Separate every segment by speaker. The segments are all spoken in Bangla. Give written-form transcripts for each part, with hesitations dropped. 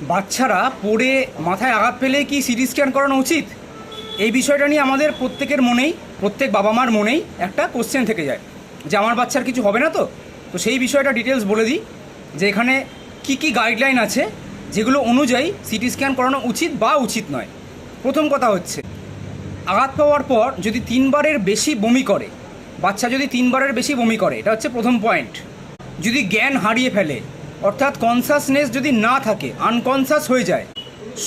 Speaker 1: বাচ্চারা পড়ে মাথায় আঘাত পেলে কি সিটি স্ক্যান করানো উচিত? এই বিষয়টা নিয়ে আমাদের প্রত্যেকের মনেই, প্রত্যেক বাবা মার মনেই একটা কোশ্চেন থেকে যায় যে আমার বাচ্চার কিছু হবে না তো। সেই বিষয়টা ডিটেলস বলে দিই যে এখানে কি কি গাইডলাইন আছে যেগুলো অনুযায়ী সিটি স্ক্যান করানো উচিত বা উচিত নয়। প্রথম কথা হচ্ছে, আঘাত পাওয়ার পর যদি 3বারের বেশি বমি করে, বাচ্চা যদি 3বারের বেশি বমি করে, এটা হচ্ছে প্রথম পয়েন্ট। যদি জ্ঞান হারিয়ে ফেলে, অর্থাৎ কনসাসনেস যদি না থাকে, আনকনসাস হয়ে যায়,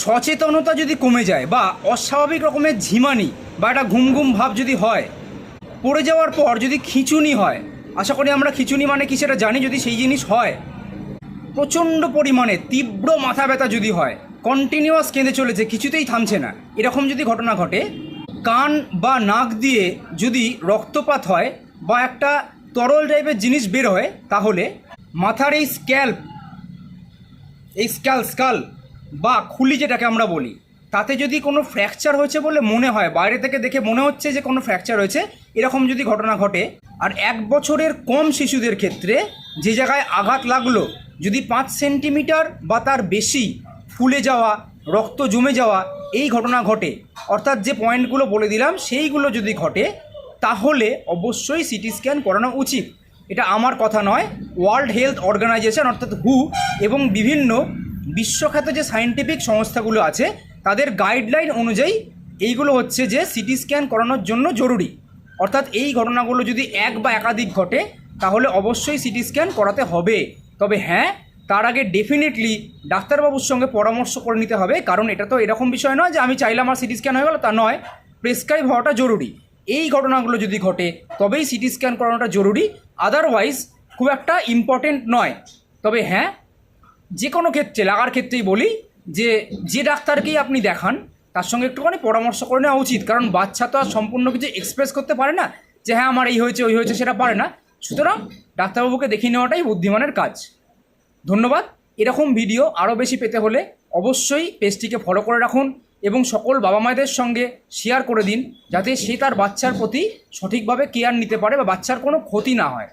Speaker 1: সচেতনতা যদি কমে যায়, বা অস্বাভাবিক রকমের ঝিমানি বা একটা ঘুম ঘুম ভাব যদি হয়, পড়ে যাওয়ার পর যদি খিঁচুনি হয়, আশা করি আমরা খিঁচুনি মানে কি সেটা জানি, যদি সেই জিনিস হয়, প্রচণ্ড পরিমাণে তীব্র মাথা ব্যথা যদি হয়, কন্টিনিউয়াস কেঁদে চলেছে, কিছুতেই থামছে না, এরকম যদি ঘটনা ঘটে, কান বা নাক দিয়ে যদি রক্তপাত হয় বা একটা তরল টাইপের জিনিস বের হয়, তাহলে মাথার এই স্কাল বা খুলি যেটাকে আমরা বলি, তাতে যদি কোনো ফ্র্যাকচার হয়েছে বলে মনে হয়, বাইরে থেকে দেখে মনে হচ্ছে যে কোনো ফ্র্যাকচার হয়েছে, এরকম যদি ঘটনা ঘটে, আর 1 বছরের কম শিশুদের ক্ষেত্রে যে জায়গায় আঘাত লাগলো যদি 5 সেন্টিমিটার বা তার বেশি ফুলে যাওয়া, রক্ত জমে যাওয়া এই ঘটনা ঘটে, অর্থাৎ যে পয়েন্টগুলো বলে দিলাম সেইগুলো যদি ঘটে, তাহলে অবশ্যই সিটি স্ক্যান করানো উচিত। এটা আমার কথা নয়, ওয়ার্ল্ড হেলথ অর্গানাইজেশন অর্থাৎ হু এবং বিভিন্ন বিশ্বখ্যাত যে সায়েন্টিফিক সংস্থাগুলো আছে তাদের গাইডলাইন অনুযায়ী এইগুলো হচ্ছে যে সিটি স্ক্যান করানোর জন্য জরুরি। অর্থাৎ এই ঘটনাগুলো যদি এক বা একাধিক ঘটে তাহলে অবশ্যই সিটি স্ক্যান করাতে হবে। তবে হ্যাঁ, তার আগে ডেফিনেটলি ডাক্তারবাবুর সঙ্গে পরামর্শ করে নিতে হবে, কারণ এটা তো এরকম বিষয় নয় যে আমি চাইলাম আর সিটি স্ক্যান হয়ে গেল, তা নয়, প্রেসক্রাইব হওয়াটা জরুরি। এই ঘটনাগুলো যদি ঘটে তবেই সিটি স্ক্যান করানোটা জরুরি, আদারওয়াইজ খুব একটা ইম্পর্টেন্ট নয়। তবে হ্যাঁ, যে কোনো ক্ষেত্রে, লাগার ক্ষেত্রেই বলি যে ডাক্তারকেই আপনি দেখান তার সঙ্গে একটুখানি পরামর্শ করে নেওয়া উচিত, কারণ বাচ্চা তো আর সম্পূর্ণ কিছু এক্সপ্রেস করতে পারে না যে হ্যাঁ আমার এই হয়েছে ওই হয়েছে, সেটা পারে না। সুতরাং ডাক্তারবাবুকে দেখিয়ে নেওয়াটাই বুদ্ধিমানের কাজ। ধন্যবাদ। এরকম ভিডিও আরও বেশি পেতে হলে অবশ্যই পেজটিকে ফলো করে রাখুন এবং সকল বাবা মায়েদের সঙ্গে শেয়ার করে দিন, যাতে সে তার বাচ্চার প্রতি সঠিকভাবে কেয়ার নিতে পারে বা বাচ্চার কোনো ক্ষতি না হয়।